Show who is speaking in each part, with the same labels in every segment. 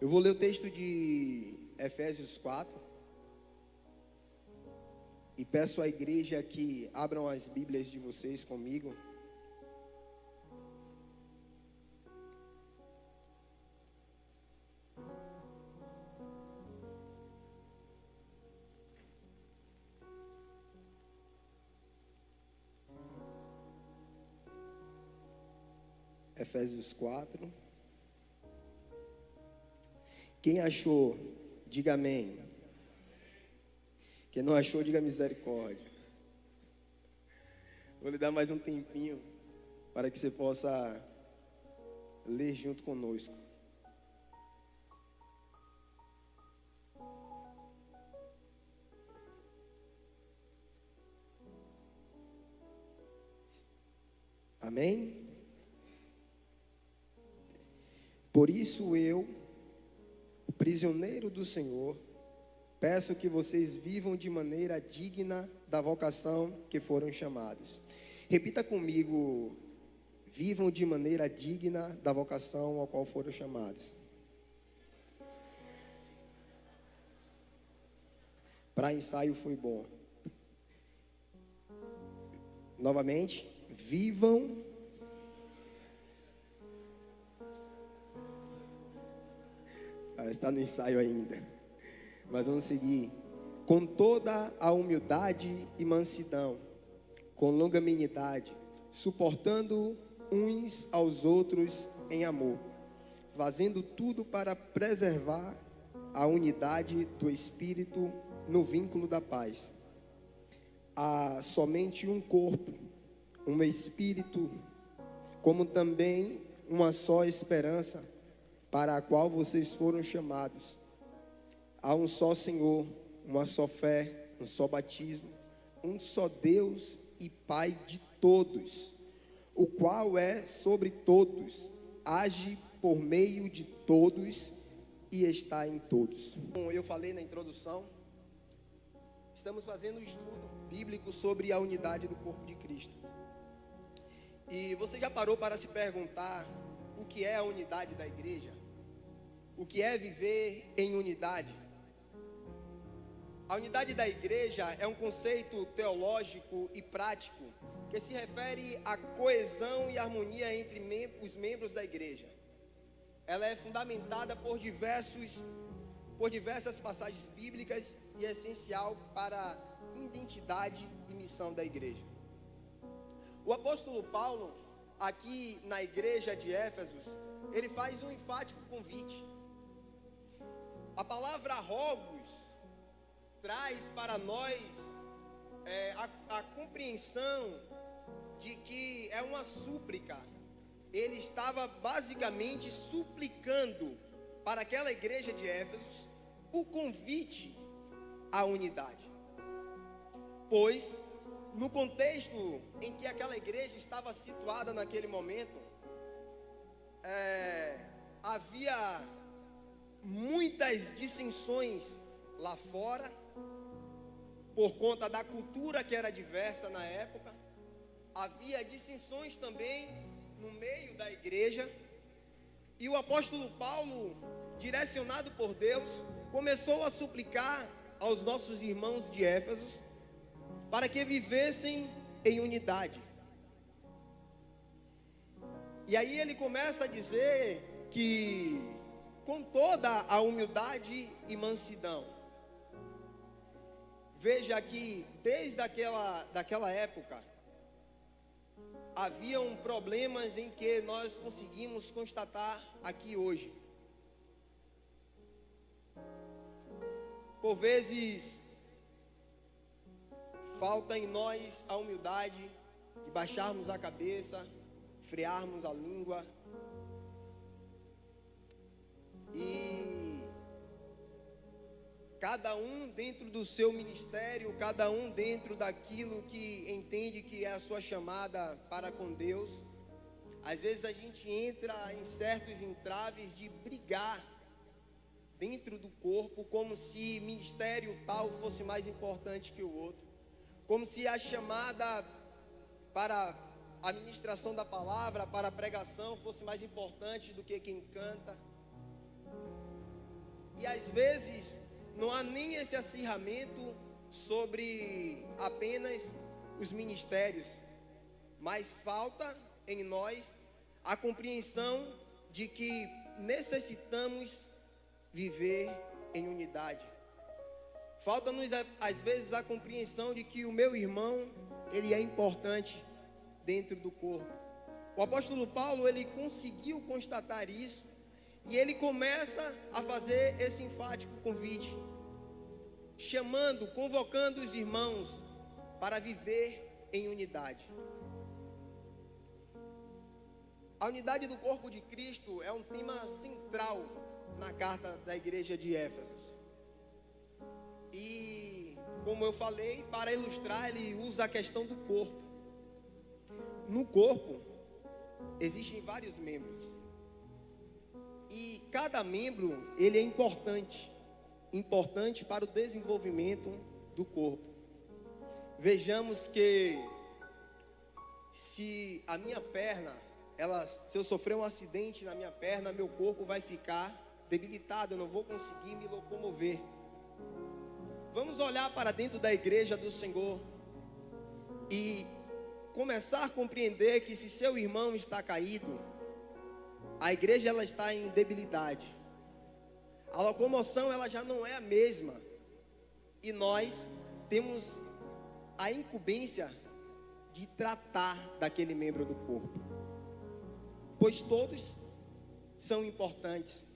Speaker 1: Eu vou ler o texto de Efésios 4 e peço à igreja que abram as Bíblias de vocês comigo. Efésios 4. Quem achou, diga amém. Quem não achou, diga misericórdia. Vou lhe dar mais um tempinho para que você possa ler junto conosco. Amém? Por isso eu, o prisioneiro do Senhor, peço que vocês vivam de maneira digna da vocação que foram chamados. Repita comigo: vivam de maneira digna da vocação ao qual foram chamados. Para ensaio foi bom. Novamente, vivam. Está no ensaio ainda. Mas vamos seguir. Com toda a humildade e mansidão, com longanimidade, suportando uns aos outros em amor, fazendo tudo para preservar a unidade do Espírito no vínculo da paz. Há somente um corpo, um Espírito, como também uma só esperança para a qual vocês foram chamados. Há um só Senhor, uma só fé, um só batismo, um só Deus e Pai de todos, o qual é sobre todos, age por meio de todos e está em todos. Como eu falei na introdução, estamos fazendo um estudo bíblico sobre a unidade do corpo de Cristo. E você já parou para se perguntar o que é a unidade da igreja? O que é viver em unidade? A unidade da igreja é um conceito teológico e prático que se refere à coesão e harmonia entre os membros da igreja. Ela é fundamentada por diversas passagens bíblicas e é essencial para a identidade e missão da igreja. O apóstolo Paulo, aqui na igreja de Éfesos, ele faz um enfático convite. A palavra rogos traz para nós a compreensão de que é uma súplica. Ele estava basicamente suplicando para aquela igreja de Éfesos o convite à unidade. Pois, no contexto em que aquela igreja estava situada naquele momento, havia muitas dissensões lá fora, por conta da cultura que era diversa na época. Havia dissensões também no meio da igreja. E o apóstolo Paulo, direcionado por Deus, começou a suplicar aos nossos irmãos de Éfesos para que vivessem em unidade. E aí ele começa a dizer que com toda a humildade e mansidão. Veja que desde daquela época haviam problemas em que nós conseguimos constatar aqui hoje. Por vezes falta em nós a humildade de baixarmos a cabeça, frearmos a língua e cada um dentro do seu ministério, cada um dentro daquilo que entende que é a sua chamada para com Deus. Às vezes a gente entra em certos entraves de brigar dentro do corpo, como se ministério tal fosse mais importante que o outro, como se a chamada para a ministração da palavra, para a pregação fosse mais importante do que quem canta. E às vezes não há nem esse acirramento sobre apenas os ministérios, mas falta em nós a compreensão de que necessitamos viver em unidade. Falta-nos às vezes a compreensão de que o meu irmão, ele é importante dentro do corpo. O apóstolo Paulo, ele conseguiu constatar isso, e ele começa a fazer esse enfático convite, chamando, convocando os irmãos para viver em unidade. A unidade do corpo de Cristo é um tema central na carta da igreja de Éfeso. E, como eu falei, para ilustrar, ele usa a questão do corpo. No corpo, existem vários membros. E cada membro, ele é importante para o desenvolvimento do corpo. Vejamos que se a minha perna, se eu sofrer um acidente na minha perna, meu corpo vai ficar debilitado, eu não vou conseguir me locomover. Vamos olhar para dentro da igreja do Senhor e começar a compreender que se seu irmão está caído, a igreja ela está em debilidade. A locomoção ela já não é a mesma. E nós temos a incumbência de tratar daquele membro do corpo, pois todos são importantes.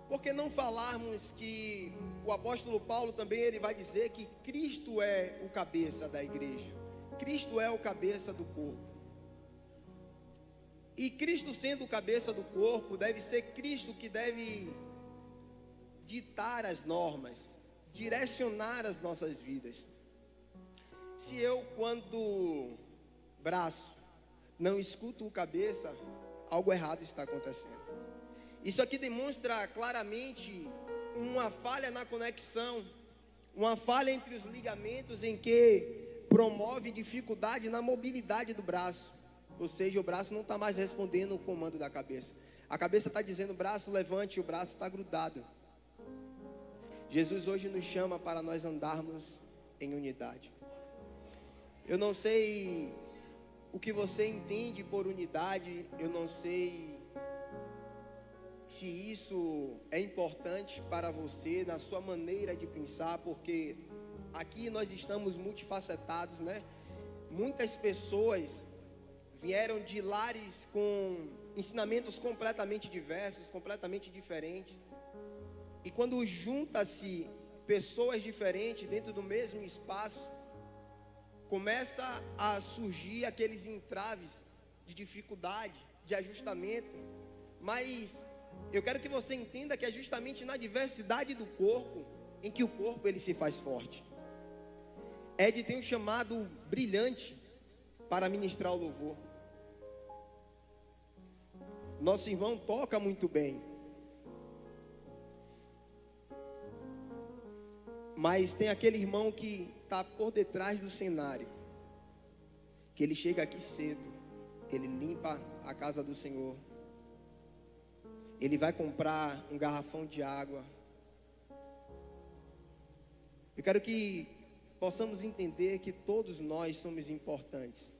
Speaker 1: Por que não falarmos que o apóstolo Paulo também ele vai dizer que Cristo é o cabeça da igreja, Cristo é o cabeça do corpo. E Cristo sendo o cabeça do corpo, deve ser Cristo que deve ditar as normas, direcionar as nossas vidas. Se eu, quanto braço, não escuto o cabeça, algo errado está acontecendo. Isso aqui demonstra claramente uma falha na conexão, uma falha entre os ligamentos em que promove dificuldade na mobilidade do braço. Ou seja, o braço não está mais respondendo o comando da cabeça. A cabeça está dizendo, braço levante, e o braço está grudado. Jesus hoje nos chama para nós andarmos em unidade. Eu não sei o que você entende por unidade, eu não sei se isso é importante para você, na sua maneira de pensar, porque aqui nós estamos multifacetados, né? Muitas pessoas vieram de lares com ensinamentos completamente diversos, completamente diferentes. E quando junta-se pessoas diferentes dentro do mesmo espaço, começa a surgir aqueles entraves de dificuldade, de ajustamento. Mas eu quero que você entenda que é justamente na diversidade do corpo em que o corpo ele se faz forte. Ed tem um chamado brilhante para ministrar o louvor. Nosso irmão toca muito bem, mas tem aquele irmão que está por detrás do cenário, que ele chega aqui cedo, ele limpa a casa do Senhor, ele vai comprar um garrafão de água. Eu quero que possamos entender que todos nós somos importantes.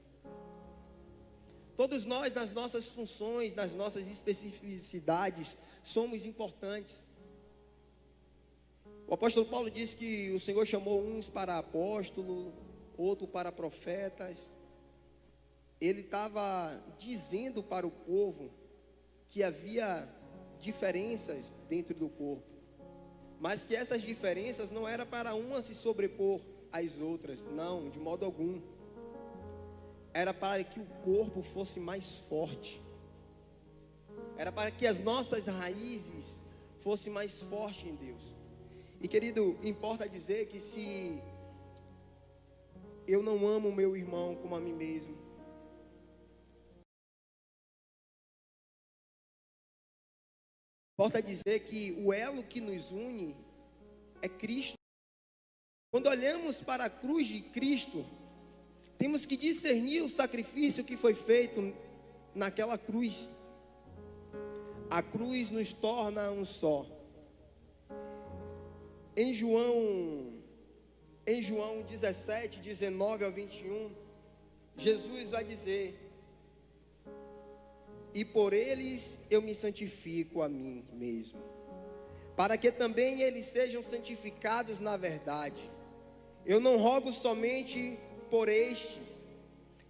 Speaker 1: Todos nós, nas nossas funções, nas nossas especificidades, somos importantes. O apóstolo Paulo disse que o Senhor chamou uns para apóstolo, outro para profetas. Ele estava dizendo para o povo que havia diferenças dentro do corpo, mas que essas diferenças não era para uma se sobrepor às outras, não, de modo algum. Era para que o corpo fosse mais forte. Era para que as nossas raízes fossem mais fortes em Deus. E querido, importa dizer que se eu não amo o meu irmão como a mim mesmo, importa dizer que o elo que nos une é Cristo. Quando olhamos para a cruz de Cristo, temos que discernir o sacrifício que foi feito naquela cruz. A cruz nos torna um só. Em João 17, 19 ao 21, Jesus vai dizer: e por eles eu me santifico a mim mesmo, para que também eles sejam santificados na verdade. Eu não rogo somente por estes,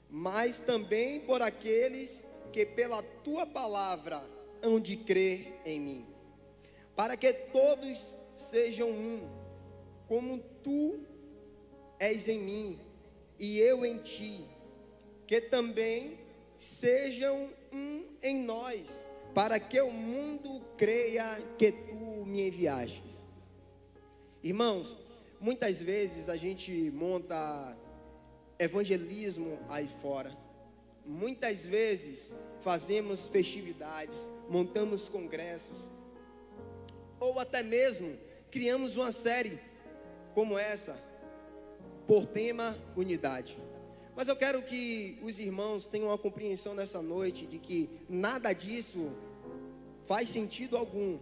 Speaker 1: mas também por aqueles que pela tua palavra hão de crer em mim, para que todos sejam um, como tu és em mim e eu em ti, que também sejam um em nós, para que o mundo creia que tu me enviastes. Irmãos, muitas vezes a gente monta evangelismo aí fora. Muitas vezes fazemos festividades, montamos congressos, ou até mesmo criamos uma série como essa, por tema unidade. Mas eu quero que os irmãos tenham uma compreensão nessa noite de que nada disso faz sentido algum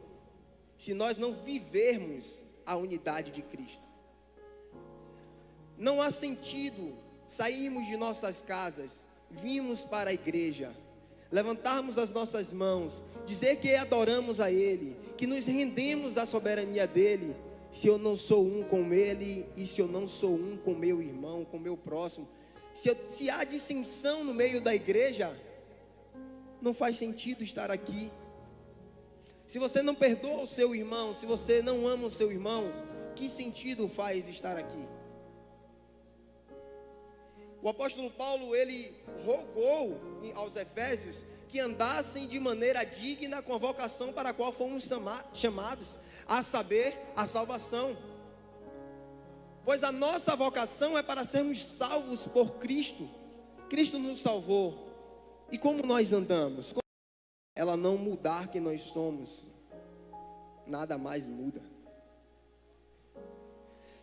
Speaker 1: se nós não vivermos a unidade de Cristo. Não há sentido sairmos de nossas casas, virmos para a igreja, levantarmos as nossas mãos, dizer que adoramos a Ele, que nos rendemos à soberania dEle, se eu não sou um com Ele e se eu não sou um com meu irmão, com meu próximo. Se há dissensão no meio da igreja, não faz sentido estar aqui. Se você não perdoa o seu irmão, se você não ama o seu irmão, que sentido faz estar aqui? O apóstolo Paulo, ele rogou aos Efésios que andassem de maneira digna com a vocação para a qual fomos chamados, a saber, a salvação. Pois a nossa vocação é para sermos salvos por Cristo. Cristo nos salvou. E como nós andamos? Como ela não mudar quem nós somos, nada mais muda.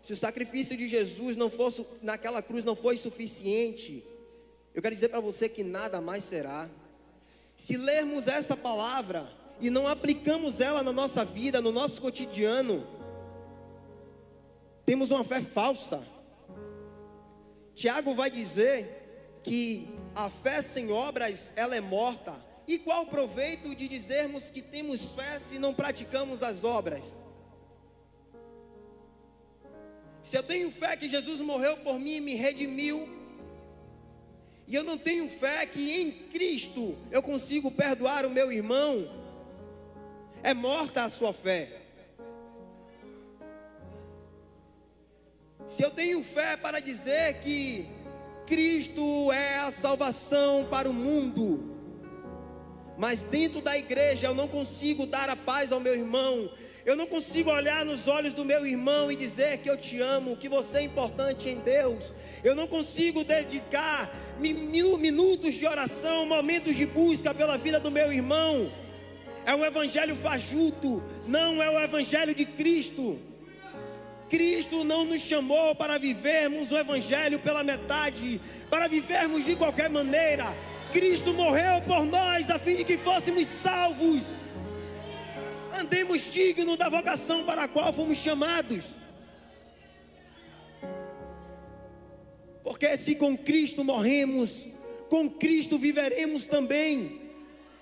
Speaker 1: Se o sacrifício de Jesus não fosse, naquela cruz não foi suficiente, eu quero dizer para você que nada mais será. Se lermos essa palavra e não aplicamos ela na nossa vida, no nosso cotidiano, temos uma fé falsa. Tiago vai dizer que a fé sem obras, ela é morta. E qual o proveito de dizermos que temos fé se não praticamos as obras? Se eu tenho fé que Jesus morreu por mim e me redimiu, e eu não tenho fé que em Cristo eu consigo perdoar o meu irmão, é morta a sua fé. Se eu tenho fé para dizer que Cristo é a salvação para o mundo, mas dentro da igreja eu não consigo dar a paz ao meu irmão, eu não consigo olhar nos olhos do meu irmão e dizer que eu te amo, que você é importante em Deus, eu não consigo dedicar minutos de oração, momentos de busca pela vida do meu irmão, é um evangelho fajuto, não é o evangelho de Cristo. Cristo não nos chamou para vivermos o evangelho pela metade, para vivermos de qualquer maneira. Cristo morreu por nós a fim de que fôssemos salvos. Andemos dignos da vocação para a qual fomos chamados. Porque se com Cristo morremos, com Cristo viveremos também.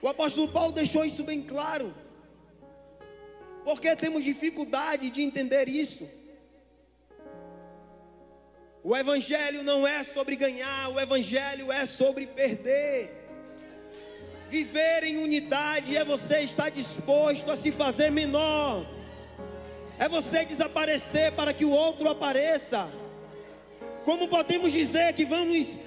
Speaker 1: O apóstolo Paulo deixou isso bem claro. Porque temos dificuldade de entender isso. O evangelho não é sobre ganhar, o evangelho é sobre perder. Viver em unidade é você estar disposto a se fazer menor, é você desaparecer para que o outro apareça. Como podemos dizer que vamos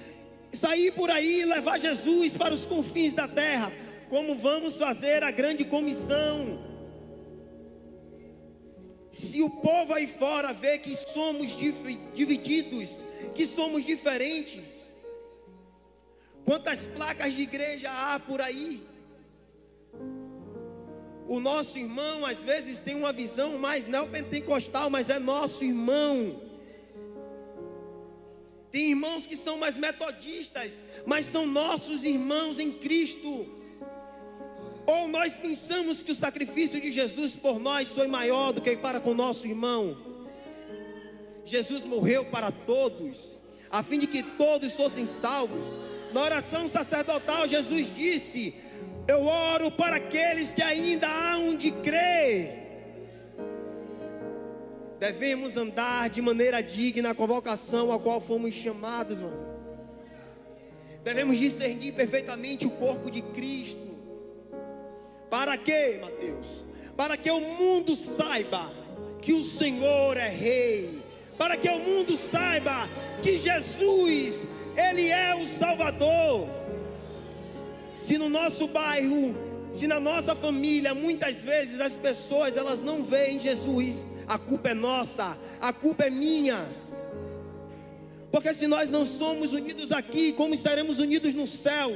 Speaker 1: sair por aí e levar Jesus para os confins da terra? Como vamos fazer a grande comissão? Se o povo aí fora vê que somos divididos, que somos diferentes, quantas placas de igreja há por aí? O nosso irmão às vezes tem uma visão mais neopentecostal, mas é nosso irmão. Tem irmãos que são mais metodistas, mas são nossos irmãos em Cristo. Ou nós pensamos que o sacrifício de Jesus por nós foi maior do que para com o nosso irmão? Jesus morreu para todos, a fim de que todos fossem salvos. Na oração sacerdotal, Jesus disse: eu oro para aqueles que ainda hão de crer. Devemos andar de maneira digna a convocação a qual fomos chamados, mano. Devemos discernir perfeitamente o corpo de Cristo. Para quê, Mateus? Para que o mundo saiba que o Senhor é Rei. Para que o mundo saiba que Jesus, Ele é o Salvador. Se no nosso bairro, se na nossa família, muitas vezes as pessoas elas não veem Jesus, a culpa é nossa, a culpa é minha. Porque se nós não somos unidos aqui, como estaremos unidos no céu?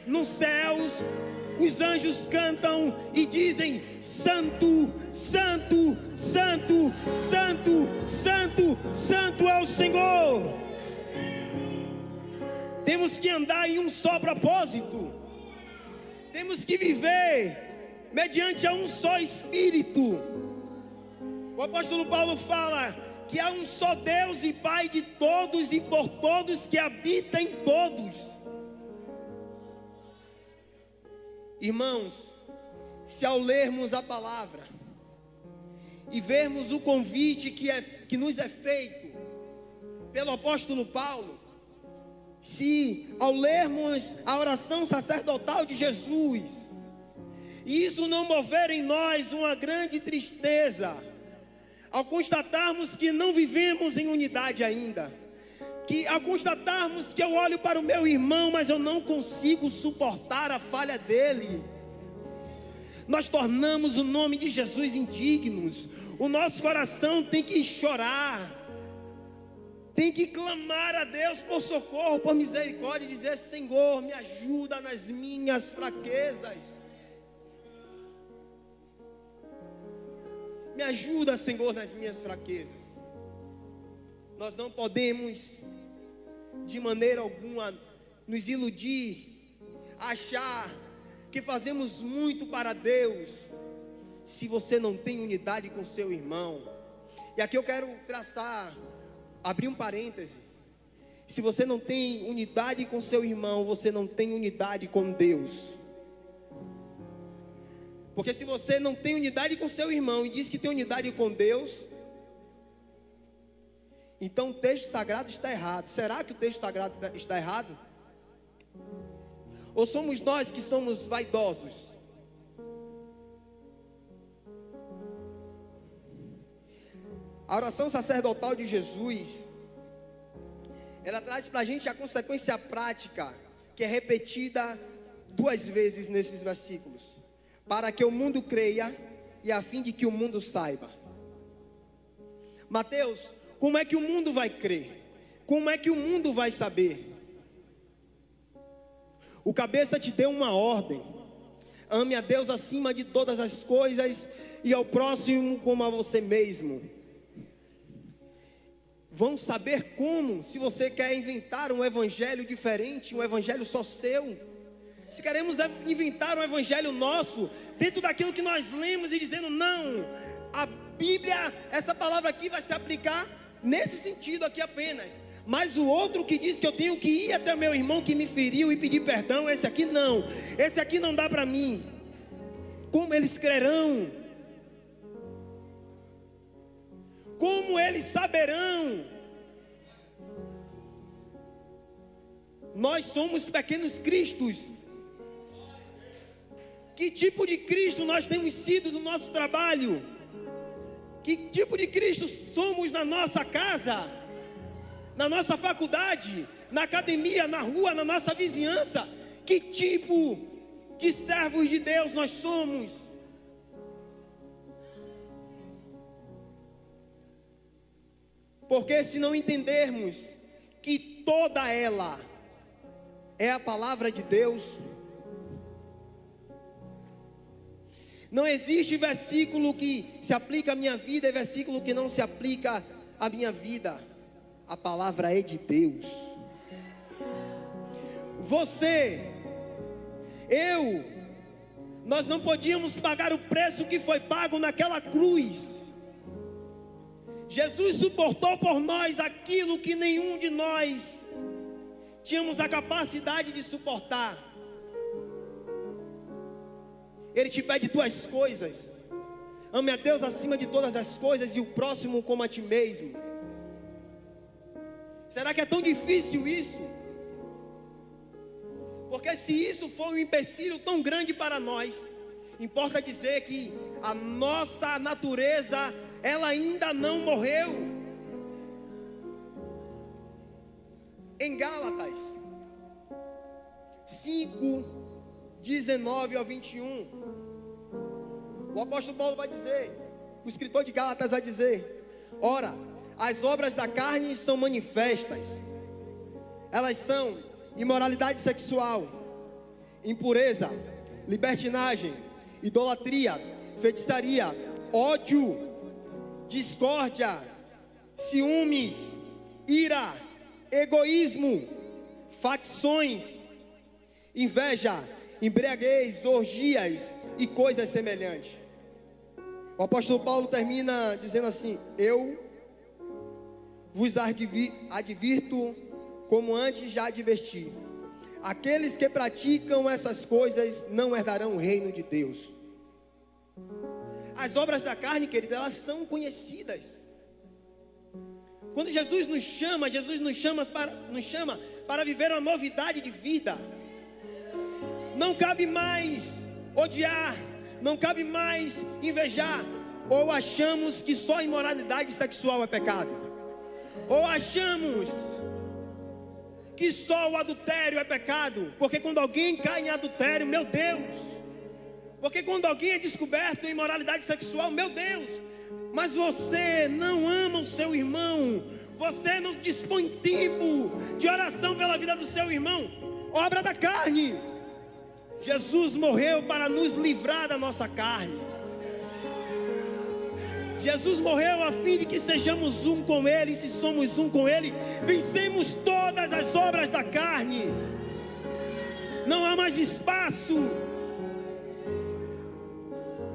Speaker 1: Nos céus, os anjos cantam e dizem: Santo, Santo, Santo, Santo, Santo, Santo é o Senhor. Temos que andar em um só propósito. Temos que viver mediante a um só Espírito. O apóstolo Paulo fala que há um só Deus e Pai de todos e por todos, que habita em todos. Irmãos, se ao lermos a palavra e vermos o convite que nos é feito pelo apóstolo Paulo, se ao lermos a oração sacerdotal de Jesus, e isso não mover em nós uma grande tristeza, ao constatarmos que não vivemos em unidade ainda, que ao constatarmos que eu olho para o meu irmão, mas eu não consigo suportar a falha dele, nós tornamos o nome de Jesus indignos. O nosso coração tem que chorar, tem que clamar a Deus por socorro, por misericórdia, e dizer: Senhor, me ajuda nas minhas fraquezas. Me ajuda, Senhor, nas minhas fraquezas. Nós não podemos, de maneira alguma, nos iludir, achar que fazemos muito para Deus, se você não tem unidade com seu irmão. E aqui eu quero abrir um parêntese. Se você não tem unidade com seu irmão, você não tem unidade com Deus. Porque se você não tem unidade com seu irmão e diz que tem unidade com Deus, então o texto sagrado está errado. Será que o texto sagrado está errado? Ou somos nós que somos vaidosos? A oração sacerdotal de Jesus, ela traz para a gente a consequência prática, que é repetida 2 vezes nesses versículos: para que o mundo creia e a fim de que o mundo saiba. Mateus, como é que o mundo vai crer? Como é que o mundo vai saber? O cabeça te deu uma ordem: ame a Deus acima de todas as coisas e ao próximo como a você mesmo. Vão saber como? Se você quer inventar um evangelho diferente, um evangelho só seu. Se queremos inventar um evangelho nosso, dentro daquilo que nós lemos e dizendo: não, a Bíblia, essa palavra aqui vai se aplicar nesse sentido aqui apenas. Mas o outro que diz que eu tenho que ir até meu irmão que me feriu e pedir perdão, esse aqui não. Esse aqui não dá para mim. Como eles crerão? Como eles saberão? Nós somos pequenos cristos. Que tipo de Cristo nós temos sido no nosso trabalho? Que tipo de Cristo somos na nossa casa, na nossa faculdade, na academia, na rua, na nossa vizinhança? Que tipo de servos de Deus nós somos? Porque se não entendermos que toda ela é a palavra de Deus, não existe versículo que se aplica à minha vida e versículo que não se aplica à minha vida. A palavra é de Deus. Você, nós não podíamos pagar o preço que foi pago naquela cruz. Jesus suportou por nós aquilo que nenhum de nós tínhamos a capacidade de suportar. Ele te pede duas coisas: ame a Deus acima de todas as coisas e o próximo como a ti mesmo. Será que é tão difícil isso? Porque se isso for um empecilho tão grande para nós, importa dizer que a nossa natureza, ela ainda não morreu. Em Gálatas 5, 19 ao 21, o apóstolo Paulo vai dizer, o escritor de Gálatas vai dizer: ora, as obras da carne são manifestas. Elas são imoralidade sexual, impureza, libertinagem, idolatria, feitiçaria, ódio, discórdia, ciúmes, ira, egoísmo, facções, inveja, embriaguez, orgias e coisas semelhantes. O apóstolo Paulo termina dizendo assim: eu vos advirto, como antes já adverti, aqueles que praticam essas coisas não herdarão o reino de Deus. As obras da carne, querido, elas são conhecidas. Quando Jesus nos chama para viver uma novidade de vida. Não cabe mais odiar, não cabe mais invejar. Ou achamos que só imoralidade sexual é pecado, ou achamos que só o adultério é pecado. Porque quando alguém cai em adultério, meu Deus, porque quando alguém é descoberto em imoralidade sexual, meu Deus, mas você não ama o seu irmão, você não dispõe tempo de oração pela vida do seu irmão. Obra da carne. Jesus morreu para nos livrar da nossa carne. Jesus morreu a fim de que sejamos um com Ele. E se somos um com Ele, vencemos todas as obras da carne. Não há mais espaço.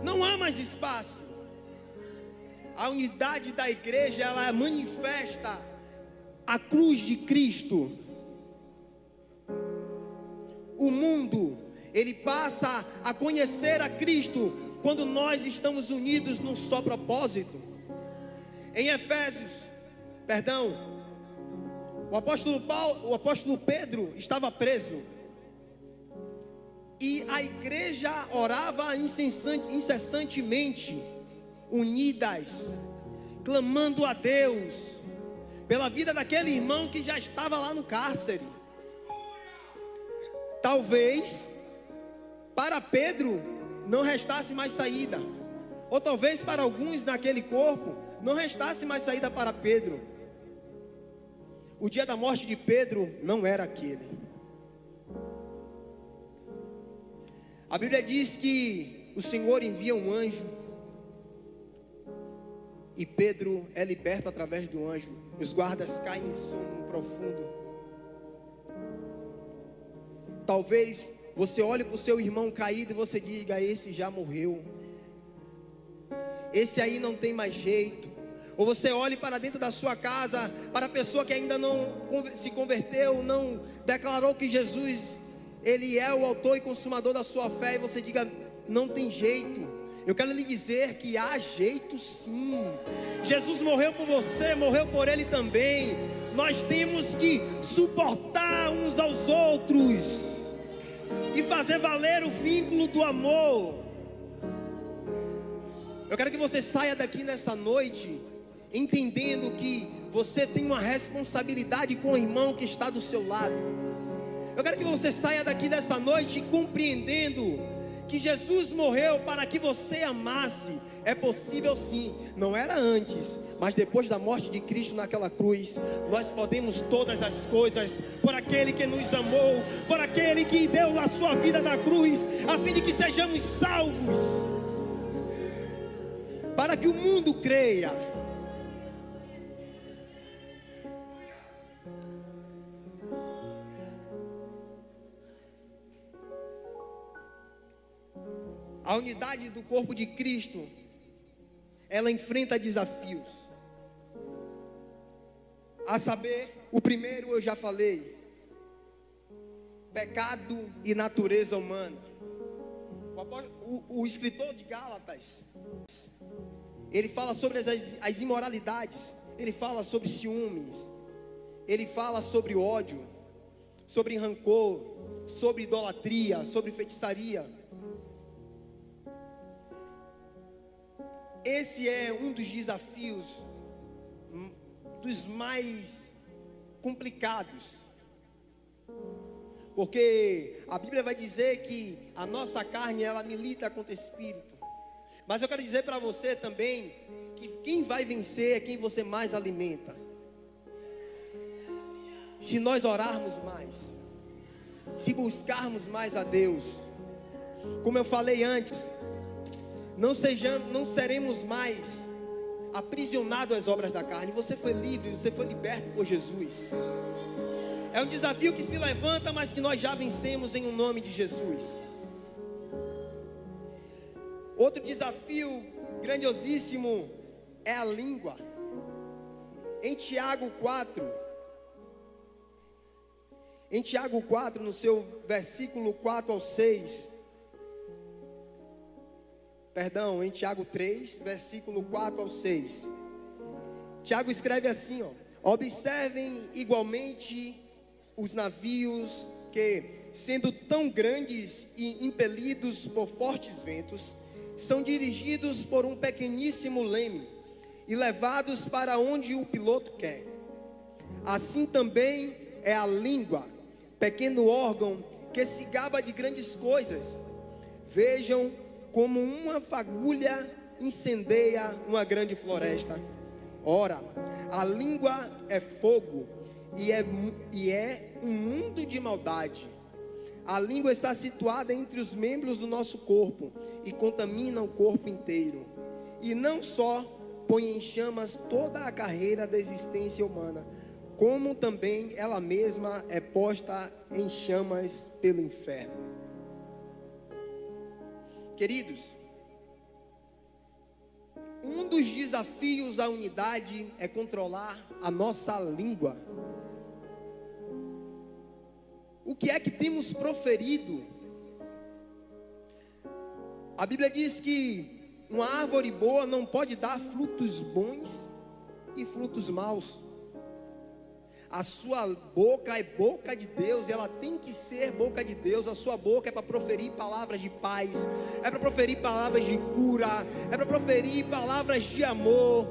Speaker 1: Não há mais espaço. A unidade da igreja, ela manifesta a cruz de Cristo. O mundo, ele passa a conhecer a Cristo quando nós estamos unidos num só propósito. Em Efésios, o apóstolo Pedro estava preso. E a igreja orava incessantemente, unidas, clamando a Deus pela vida daquele irmão que já estava lá no cárcere. Talvez para Pedro não restasse mais saída, ou talvez para alguns naquele corpo não restasse mais saída para Pedro. O dia da morte de Pedro não era aquele. A Bíblia diz que o Senhor envia um anjo e Pedro é liberto através do anjo. Os guardas caem em sono profundo. Talvez você olhe para o seu irmão caído e você diga: esse já morreu, esse aí não tem mais jeito. Ou você olhe para dentro da sua casa, para a pessoa que ainda não se converteu, não declarou que Jesus, Ele é o autor e consumador da sua fé, e você diga: não tem jeito. Eu quero lhe dizer que há jeito sim. Jesus morreu por você, morreu por ele também. Nós temos que suportar uns aos outros e fazer valer o vínculo do amor. Eu quero que você saia daqui nessa noite entendendo que você tem uma responsabilidade com o irmão que está do seu lado. Eu quero que você saia daqui dessa noite compreendendo que Jesus morreu para que você amasse. É possível sim, não era antes, mas depois da morte de Cristo naquela cruz, nós podemos todas as coisas por aquele que nos amou, por aquele que deu a sua vida na cruz, a fim de que sejamos salvos, para que o mundo creia. A unidade do corpo de Cristo, ela enfrenta desafios. A saber, o primeiro eu já falei: pecado e natureza humana. O escritor de Gálatas, ele fala sobre as imoralidades, ele fala sobre ciúmes, ele fala sobre ódio, sobre rancor, sobre idolatria, sobre feitiçaria. Esse é um dos desafios dos mais complicados, porque a Bíblia vai dizer que a nossa carne, ela milita contra o Espírito. Mas eu quero dizer para você também que quem vai vencer é quem você mais alimenta. Se nós orarmos mais, se buscarmos mais a Deus, como eu falei antes, não seremos mais aprisionados às obras da carne. Você foi livre, você foi liberto por Jesus. É um desafio que se levanta, mas que nós já vencemos em nome de Jesus. Outro desafio grandiosíssimo é a língua. Em Tiago 4, no seu versículo 4 ao 6, perdão, em Tiago 3, versículo 4 ao 6, Tiago escreve assim, observem igualmente os navios que, sendo tão grandes e impelidos por fortes ventos, são dirigidos por um pequeníssimo leme e levados para onde o piloto quer. Assim também é a língua, pequeno órgão que se gaba de grandes coisas. Vejam como uma fagulha incendeia uma grande floresta. Ora, a língua é fogo e é um mundo de maldade. A língua está situada entre os membros do nosso corpo e contamina o corpo inteiro. E não só põe em chamas toda a carreira da existência humana, como também ela mesma é posta em chamas pelo inferno. Queridos, um dos desafios à unidade é controlar a nossa língua. O que é que temos proferido? A Bíblia diz que uma árvore boa não pode dar frutos bons e frutos maus. A sua boca é boca de Deus, ela tem que ser boca de Deus. A sua boca é para proferir palavras de paz, é para proferir palavras de cura, é para proferir palavras de amor.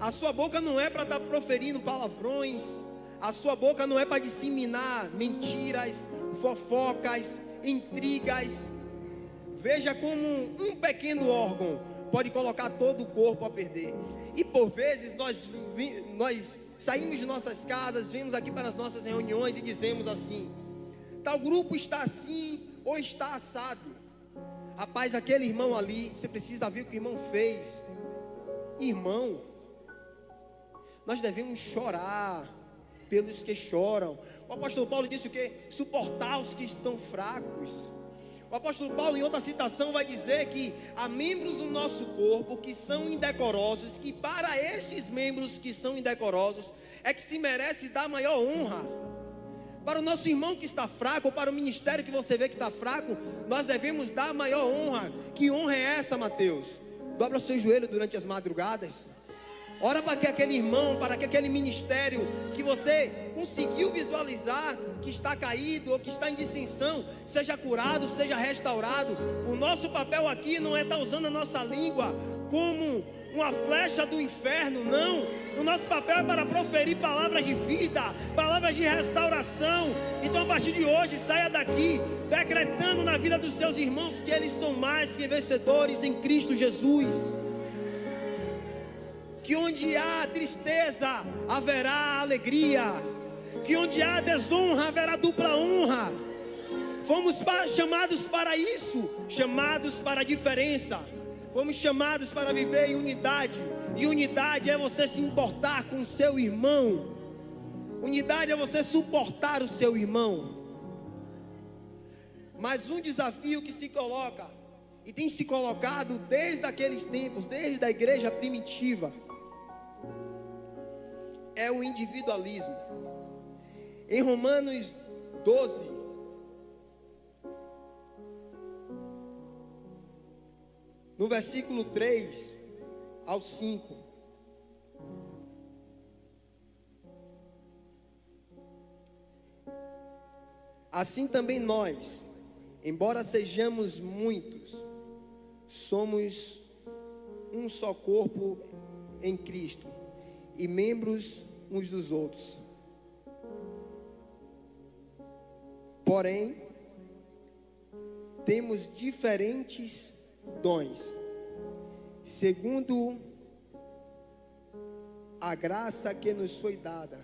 Speaker 1: A sua boca não é para estar proferindo palavrões. A sua boca não é para disseminar mentiras, fofocas, intrigas. Veja como um pequeno órgão pode colocar todo o corpo a perder. E por vezes nós saímos de nossas casas, vimos aqui para as nossas reuniões e dizemos assim: tal grupo está assim ou está assado. Rapaz, aquele irmão ali, você precisa ver o que o irmão fez. Irmão, nós devemos chorar pelos que choram. O apóstolo Paulo disse o quê? Suportar os que estão fracos. O apóstolo Paulo, em outra citação, vai dizer que há membros do nosso corpo que são indecorosos, que para estes membros que são indecorosos é que se merece dar maior honra. Para o nosso irmão que está fraco, ou para o ministério que você vê que está fraco, nós devemos dar maior honra. Que honra é essa, Mateus? Dobra o seu joelho durante as madrugadas. Ora para que aquele irmão, para que aquele ministério que você conseguiu visualizar que está caído ou que está em dissensão, seja curado, seja restaurado. O nosso papel aqui não é estar usando a nossa língua como uma flecha do inferno, não. O nosso papel é para proferir palavras de vida, palavras de restauração. Então a partir de hoje, saia daqui decretando na vida dos seus irmãos que eles são mais que vencedores em Cristo Jesus. Que onde há tristeza, haverá alegria. Que onde há desonra, haverá dupla honra. Fomos chamados para isso, chamados para a diferença. Fomos chamados para viver em unidade. E unidade é você se importar com o seu irmão. Unidade é você suportar o seu irmão. Mas um desafio que se coloca, e tem se colocado desde aqueles tempos, desde a igreja primitiva, é o individualismo. Em Romanos 12, no versículo 3 ao 5, assim também nós, embora sejamos muitos, somos um só corpo em Cristo e membros uns dos outros. Porém, temos diferentes dons, segundo a graça que nos foi dada.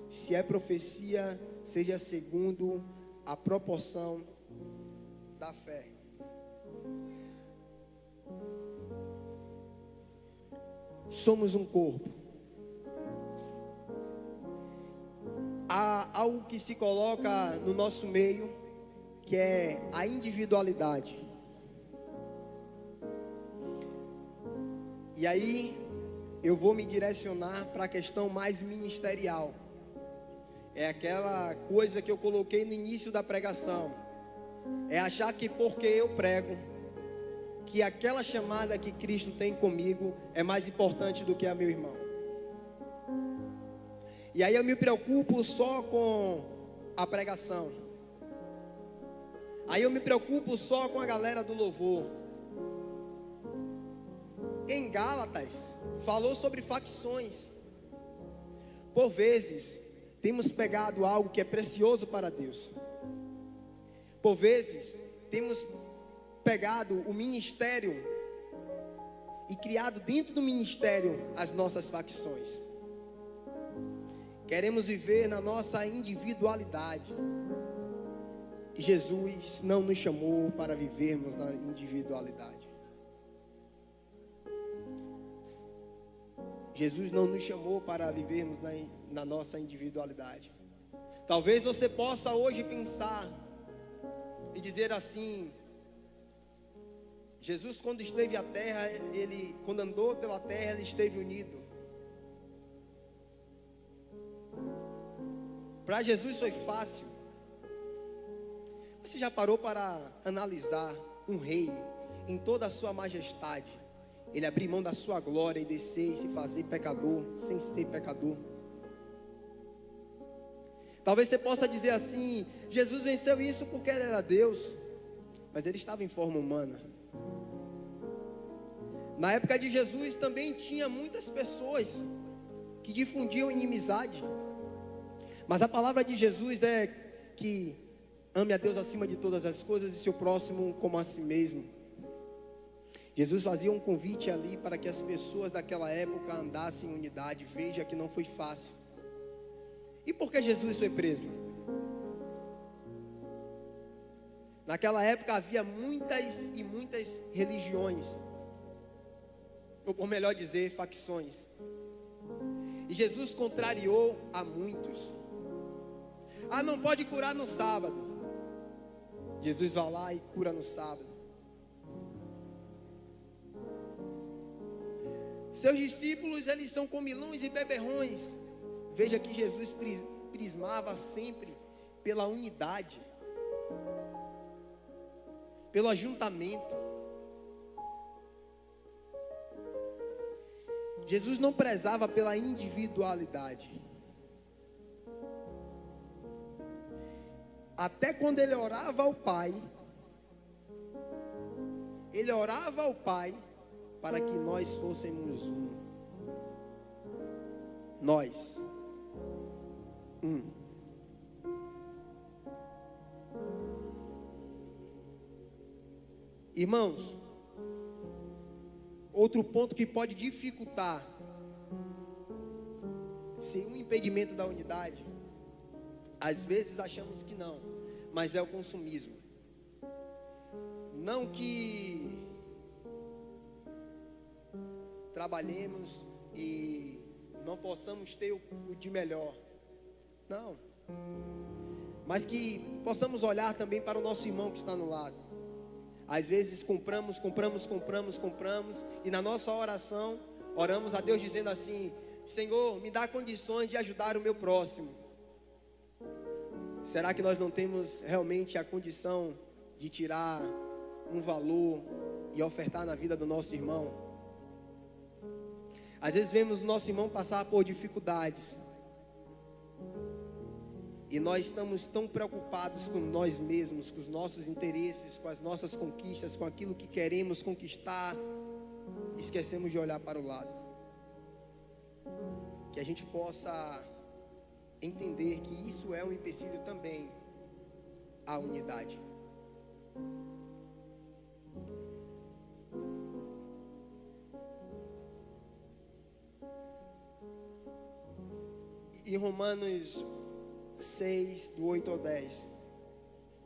Speaker 1: Se é profecia, seja segundo a proporção da fé. Somos um corpo. Há algo que se coloca no nosso meio, que é a individualidade. E aí eu vou me direcionar para a questão mais ministerial. É aquela coisa que eu coloquei no início da pregação. É achar que porque eu prego, que aquela chamada que Cristo tem comigo é mais importante do que a meu irmão. E aí eu me preocupo só com a pregação. Aí eu me preocupo só com a galera do louvor. Em Gálatas, falou sobre facções. Por vezes, temos pegado algo que é precioso para Deus. Por vezes, temos pegado o ministério e criado dentro do ministério as nossas facções. Queremos viver na nossa individualidade. E Jesus não nos chamou para vivermos na individualidade. Jesus não nos chamou para vivermos na nossa individualidade. Talvez você possa hoje pensar e dizer assim: Jesus, quando esteve à terra, quando andou pela terra, ele esteve unido. Para Jesus foi fácil. Você já parou para analisar um rei em toda a sua majestade? Ele abrir mão da sua glória e descer e se fazer pecador, sem ser pecador. Talvez você possa dizer assim: Jesus venceu isso porque ele era Deus, mas ele estava em forma humana. Na época de Jesus também tinha muitas pessoas que difundiam inimizade. Mas a palavra de Jesus é que ame a Deus acima de todas as coisas e seu próximo como a si mesmo. Jesus fazia um convite ali para que as pessoas daquela época andassem em unidade. Veja que não foi fácil. E por que Jesus foi preso? Naquela época havia muitas e muitas religiões, ou melhor dizer, facções. E Jesus contrariou a muitos. Ah, não pode curar no sábado. Jesus vai lá e cura no sábado. Seus discípulos, eles são comilões e beberrões. Veja que Jesus prismava sempre pela unidade, pelo ajuntamento. Jesus não prezava pela individualidade. Até quando ele orava ao Pai, para que nós fôssemos um. Nós. Um. Irmãos, outro ponto que pode dificultar, ser um impedimento da unidade, às vezes achamos que não, mas é o consumismo. Não que trabalhemos e não possamos ter o de melhor, não, mas que possamos olhar também para o nosso irmão que está no lado. Às vezes compramos, e na nossa oração, oramos a Deus dizendo assim: Senhor, me dá condições de ajudar o meu próximo. Será que nós não temos realmente a condição de tirar um valor e ofertar na vida do nosso irmão? Às vezes vemos o nosso irmão passar por dificuldades e nós estamos tão preocupados com nós mesmos, com os nossos interesses, com as nossas conquistas, com aquilo que queremos conquistar, e esquecemos de olhar para o lado. Que a gente possa entender que isso é um empecilho também à unidade. Em Romanos 6, do 8 ao 10.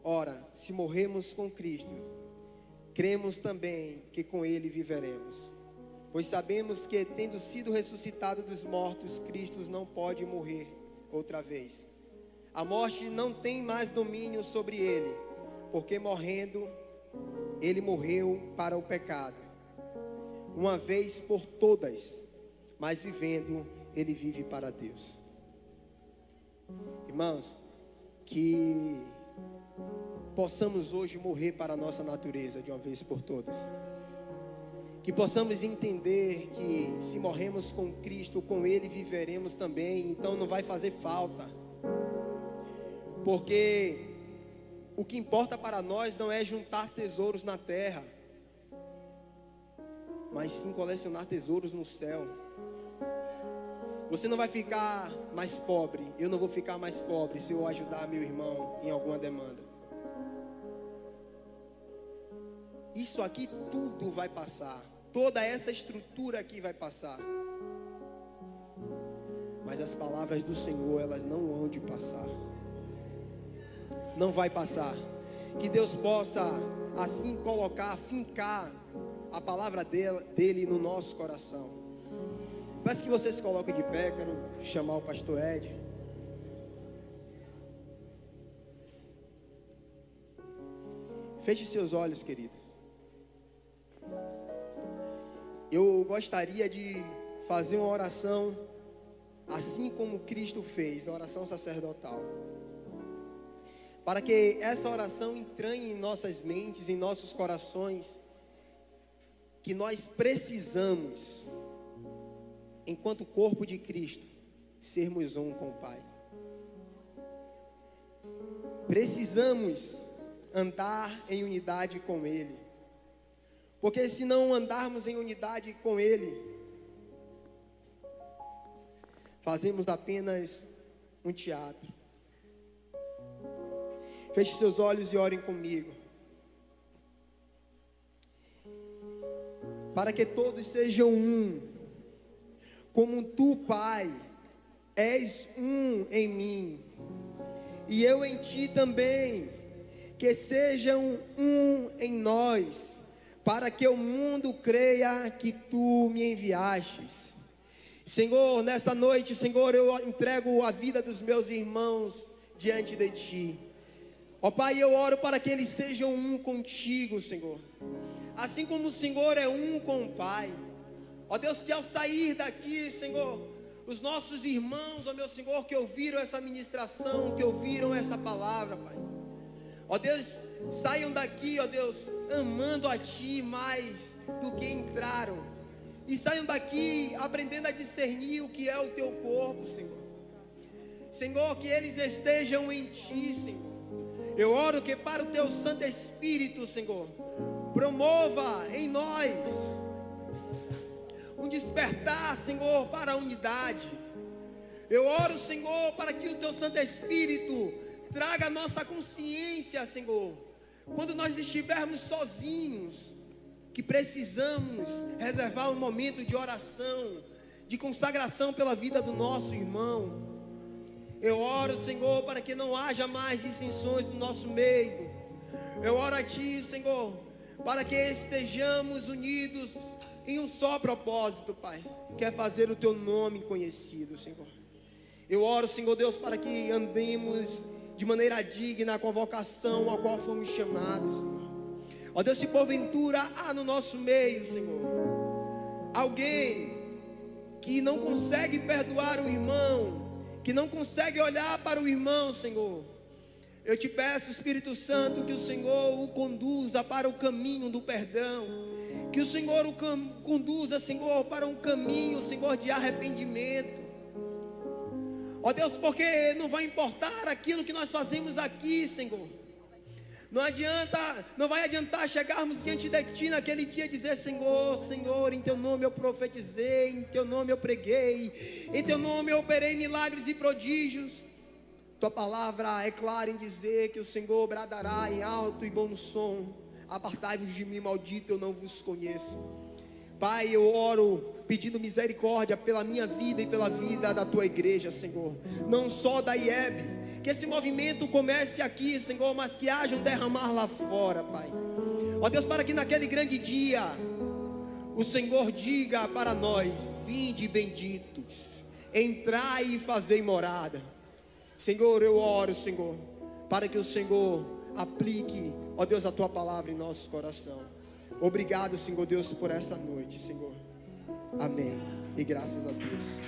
Speaker 1: Ora, se morremos com Cristo, cremos também que com Ele viveremos. Pois sabemos que, tendo sido ressuscitado dos mortos, Cristo não pode morrer outra vez. A morte não tem mais domínio sobre Ele, porque morrendo, Ele morreu para o pecado, uma vez por todas, mas vivendo, Ele vive para Deus. Irmãos, que possamos hoje morrer para a nossa natureza de uma vez por todas. Que possamos entender que se morremos com Cristo, com Ele viveremos também. Então não vai fazer falta. Porque o que importa para nós não é juntar tesouros na terra, mas sim colecionar tesouros no céu. Você não vai ficar mais pobre, eu não vou ficar mais pobre se eu ajudar meu irmão em alguma demanda. Isso aqui tudo vai passar. Toda essa estrutura aqui vai passar. Mas as palavras do Senhor, elas não vão de passar. Não vai passar. Que Deus possa assim colocar, fincar a palavra dele no nosso coração. Peço que você se coloque de pé. Quero chamar o pastor Ed. Feche seus olhos, querido. Eu gostaria de fazer uma oração assim como Cristo fez, a oração sacerdotal. Para que essa oração entranhe em nossas mentes, em nossos corações, que nós precisamos, enquanto corpo de Cristo, sermos um com o Pai. Precisamos andar em unidade com Ele. Porque se não andarmos em unidade com Ele, fazemos apenas um teatro. Feche seus olhos e orem comigo. Para que todos sejam um, como tu, Pai, és um em mim, e eu em ti também, que sejam um em nós, para que o mundo creia que tu me enviastes. Senhor, nesta noite, Senhor, eu entrego a vida dos meus irmãos diante de ti. Ó Pai, eu oro para que eles sejam um contigo, Senhor. Assim como o Senhor é um com o Pai. Ó Deus, que ao sair daqui, Senhor, os nossos irmãos, ó meu Senhor, que ouviram essa ministração, que ouviram essa palavra, Pai. Ó Deus, saiam daqui, ó Deus, amando a Ti mais do que entraram. E saiam daqui aprendendo a discernir o que é o Teu corpo, Senhor. Senhor, que eles estejam em Ti, Senhor. Eu oro que para o Teu Santo Espírito, Senhor, promova em nós um despertar, Senhor, para a unidade. Eu oro, Senhor, para que o Teu Santo Espírito traga a nossa consciência, Senhor, quando nós estivermos sozinhos, que precisamos reservar um momento de oração, de consagração pela vida do nosso irmão. Eu oro, Senhor, para que não haja mais dissensões no nosso meio. Eu oro a Ti, Senhor, para que estejamos unidos em um só propósito, Pai, que é fazer o Teu nome conhecido, Senhor. Eu oro, Senhor Deus, para que andemos de maneira digna a convocação a qual fomos chamados, Senhor. Ó Deus, se porventura há no nosso meio, Senhor, alguém que não consegue perdoar o irmão, que não consegue olhar para o irmão, Senhor, eu te peço, Espírito Santo, que o Senhor o conduza para o caminho do perdão, que o Senhor o conduza, Senhor, para um caminho, Senhor, de arrependimento. Ó Deus, porque não vai importar aquilo que nós fazemos aqui, Senhor. Não vai adiantar chegarmos diante de Ti naquele dia e dizer: Senhor, Senhor, em Teu nome eu profetizei, em Teu nome eu preguei, em Teu nome eu operei milagres e prodígios. Tua palavra é clara em dizer que o Senhor bradará em alto e bom som: apartai-vos de mim, maldito, eu não vos conheço. Pai, eu oro pedindo misericórdia pela minha vida e pela vida da Tua igreja, Senhor, não só da IEB. Que esse movimento comece aqui, Senhor, mas que haja um derramar lá fora, Pai. Ó Deus, para que naquele grande dia o Senhor diga para nós: vinde benditos, entrai e fazei morada. Senhor, eu oro, Senhor, para que o Senhor aplique, ó Deus, a Tua palavra em nosso coração. Obrigado, Senhor Deus, por essa noite, Senhor. Amém. E graças a Deus.